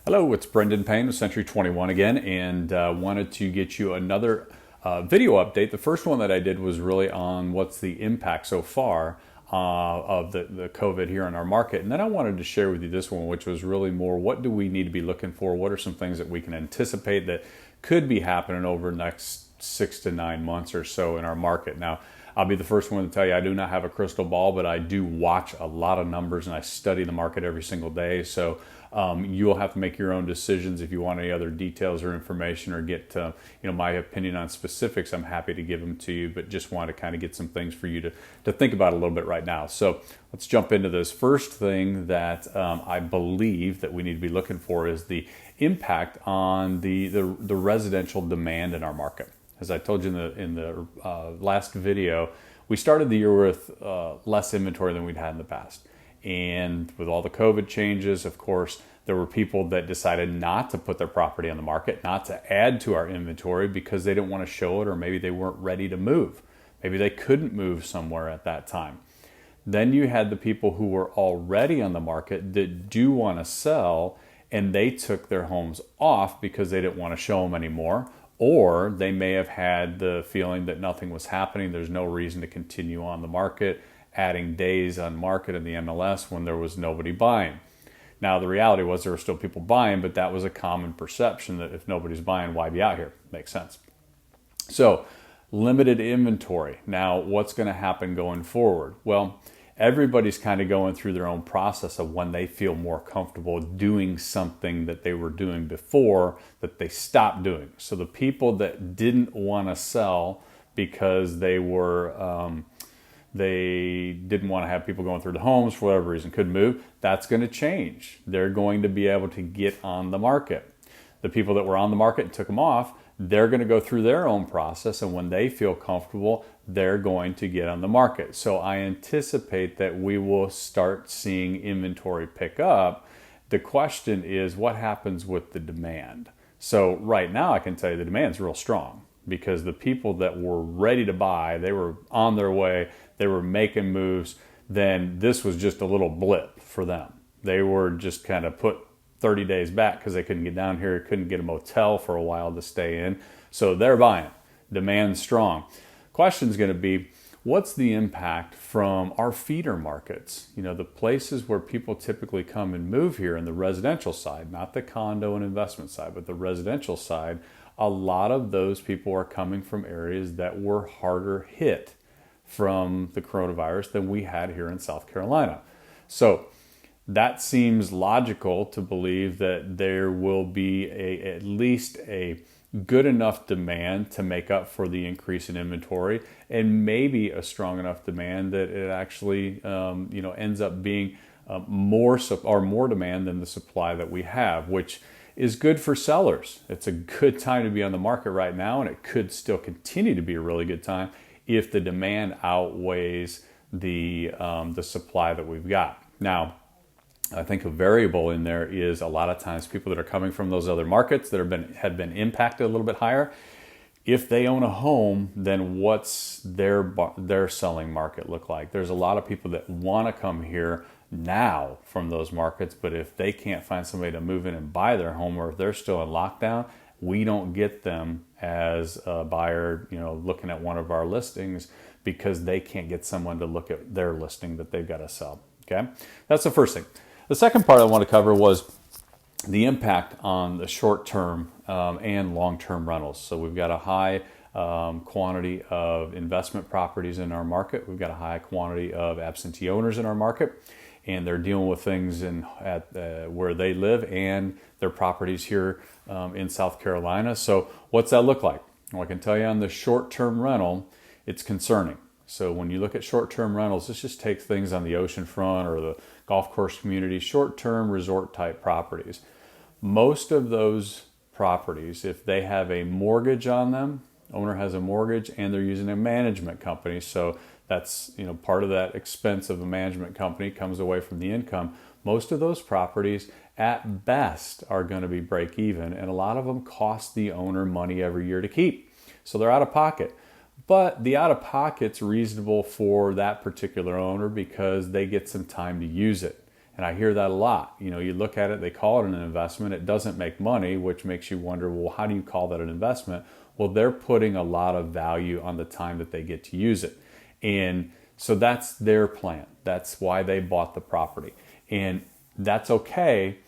Hello, it's Brendan Payne with Century 21 again, and wanted to get you another video update. The first one that I did was really on what's the impact so far of the COVID here in our market. And then I wanted to share with you this one, which was really more what do we need to be looking for? What are some things that we can anticipate that could be happening over the next 6 to 9 months or so in our market? Now, I'll be the first one to tell you I do not have a crystal ball, but I do watch a lot of numbers and I study the market every single day. So you'll have to make your own decisions. If you want any other details or information or get my opinion on specifics, I'm happy to give them to you, but just want to kind of get some things for you to think about a little bit right now. So let's jump into this. First thing that I believe that we need to be looking for is the impact on the residential demand in our market. As I told you in the last video, we started the year with less inventory than we'd had in the past. And with all the COVID changes, of course, there were people that decided not to put their property on the market, not to add to our inventory because they didn't want to show it, or maybe they weren't ready to move. Maybe they couldn't move somewhere at that time. Then you had the people who were already on the market that do want to sell, and they took their homes off because they didn't want to show them anymore. Or they may have had the feeling that nothing was happening. There's no reason to continue on the market, adding days on market in the MLS when there was nobody buying. Now, the reality was there were still people buying, but that was a common perception that if nobody's buying, why be out here? Makes sense. So, limited inventory. Now, what's going to happen going forward? Well, everybody's kind of going through their own process of when they feel more comfortable doing something that they were doing before that they stopped doing. So the people that didn't want to sell because they didn't want to have people going through the homes for whatever reason, couldn't move, that's going to change. They're going to be able to get on the market. The people that were on the market and took them off, they're going to go through their own process, and when they feel comfortable, they're going to get on the market. So I anticipate that we will start seeing inventory pick up. The question is, what happens with the demand? So right now I can tell you the demand's real strong because the people that were ready to buy, they were on their way, they were making moves, then this was just a little blip for them. They were just kind of put 30 days back because they couldn't get down here, couldn't get a motel for a while to stay in. So they're buying. Demand's strong. Question's going to be, what's the impact from our feeder markets? You know, the places where people typically come and move here in the residential side, not the condo and investment side, but the residential side. A lot of those people are coming from areas that were harder hit from the coronavirus than we had here in South Carolina. So that seems logical to believe that there will be at least a good enough demand to make up for the increase in inventory, and maybe a strong enough demand that it actually ends up being more demand than the supply that we have, which is good for sellers. It's a good time to be on the market right now, and it could still continue to be a really good time if the demand outweighs the supply that we've got. Now, I think a variable in there is a lot of times people that are coming from those other markets that have been impacted a little bit higher. If they own a home, then what's their selling market look like? There's a lot of people that want to come here now from those markets, but if they can't find somebody to move in and buy their home, or if they're still in lockdown, we don't get them as a buyer, looking at one of our listings because they can't get someone to look at their listing that they've got to sell. Okay, that's the first thing. The second part I want to cover was the impact on the short-term and long-term rentals. So we've got a high quantity of investment properties in our market. We've got a high quantity of absentee owners in our market, and they're dealing with things where they live and their properties here in South Carolina. So what's that look like? Well, I can tell you on the short-term rental, it's concerning. So when you look at short-term rentals, this just takes things on the ocean front or the golf course community, short-term resort type properties. Most of those properties, if they have a mortgage on them, owner has a mortgage and they're using a management company, so that's part of that expense of a management company comes away from the income. Most of those properties at best are going to be break even, and a lot of them cost the owner money every year to keep. So they're out of pocket. But the out-of-pocket's reasonable for that particular owner because they get some time to use it. And I hear that a lot. You look at it, they call it an investment. It doesn't make money, which makes you wonder, well, how do you call that an investment? Well, they're putting a lot of value on the time that they get to use it. And so that's their plan. That's why they bought the property. And that's okay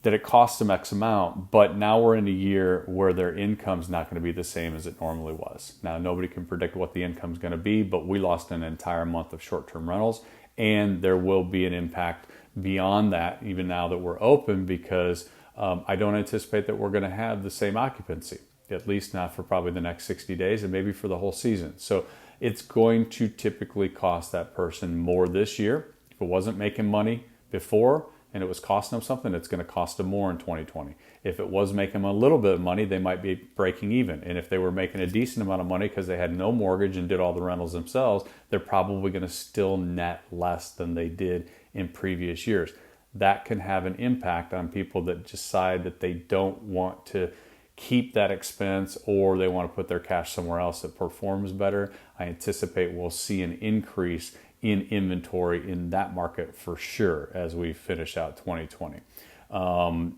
that it costs them X amount, but now we're in a year where their income's not going to be the same as it normally was. Now, nobody can predict what the income's going to be, but we lost an entire month of short-term rentals, and there will be an impact beyond that, even now that we're open, because I don't anticipate that we're going to have the same occupancy, at least not for probably the next 60 days and maybe for the whole season. So it's going to typically cost that person more this year. If it wasn't making money before, and it was costing them something, it's going to cost them more in 2020. If it was making them a little bit of money, they might be breaking even. And if they were making a decent amount of money because they had no mortgage and did all the rentals themselves, they're probably going to still net less than they did in previous years. That can have an impact on people that decide that they don't want to keep that expense, or they want to put their cash somewhere else that performs better. I anticipate we'll see an increase in inventory in that market for sure as we finish out 2020.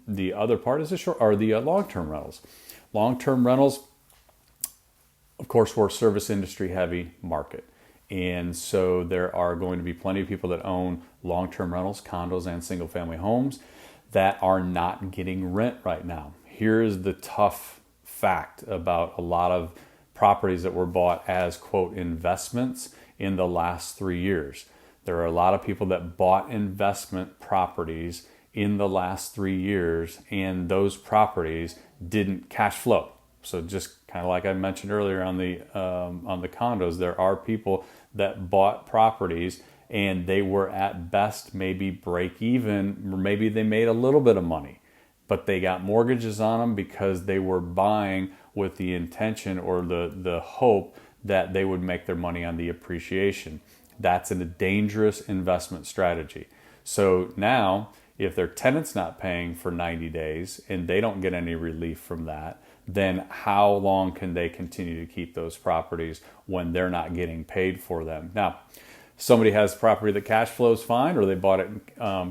The other part is the long-term rentals. Long-term rentals, of course, we're a service industry heavy market. And so there are going to be plenty of people that own long-term rentals, condos, and single-family homes that are not getting rent right now. Here's the tough fact about a lot of properties that were bought as, quote, investments in the last 3 years. There are a lot of people that bought investment properties in the last 3 years, and those properties didn't cash flow. So just kind of like I mentioned earlier on the condos, there are people that bought properties and they were at best maybe break even, or maybe they made a little bit of money, but they got mortgages on them because they were buying with the intention or the hope that they would make their money on the appreciation. That's a dangerous investment strategy. So now, if their tenant's not paying for 90 days and they don't get any relief from that, then how long can they continue to keep those properties when they're not getting paid for them? Now, somebody has property that cash flows fine, or they bought it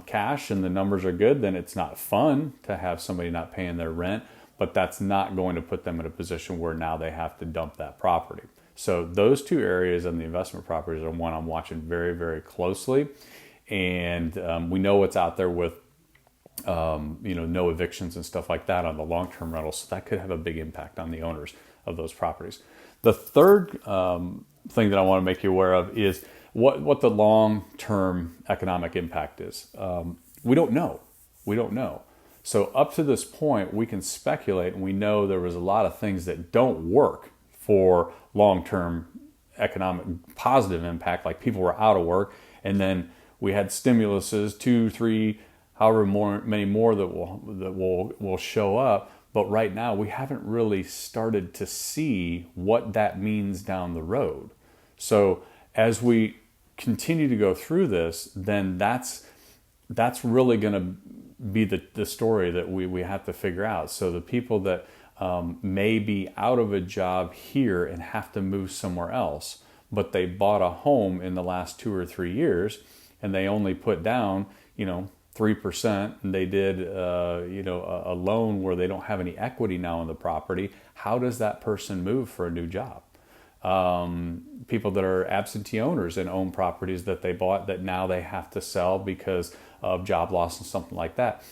cash and the numbers are good, then it's not fun to have somebody not paying their rent, but that's not going to put them in a position where now they have to dump that property. So those two areas in the investment properties are one I'm watching very, very closely. And we know what's out there with no evictions and stuff like that on the long-term rentals. So that could have a big impact on the owners of those properties. The third thing that I want to make you aware of is what the long-term economic impact is. We don't know. So up to this point, we can speculate, and we know there was a lot of things that don't work for long-term economic positive impact, like people were out of work, and then we had stimuluses, 2, 3, however many more that will show up. But right now, we haven't really started to see what that means down the road. So as we continue to go through this, then that's really going to be the story that we have to figure out. So the people that may be out of a job here and have to move somewhere else, but they bought a home in the last 2 or 3 years and they only put down, 3%, and they did, a loan where they don't have any equity now in the property. How does that person move for a new job? People that are absentee owners and own properties that they bought that now they have to sell because of job loss and something like that.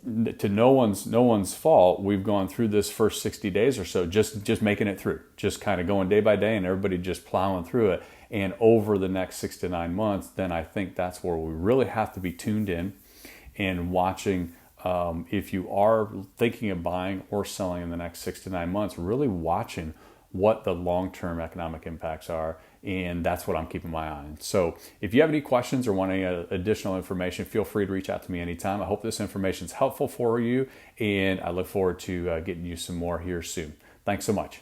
To no one's fault, we've gone through this first 60 days or so, just making it through, just kind of going day by day and everybody just plowing through it. And over the next 6 to 9 months, then I think that's where we really have to be tuned in and watching. If you are thinking of buying or selling in the next 6 to 9 months, really watching what the long-term economic impacts are. And that's what I'm keeping my eye on. So if you have any questions or want any additional information, feel free to reach out to me anytime. I hope this information is helpful for you, and I look forward to getting you some more here soon. Thanks so much.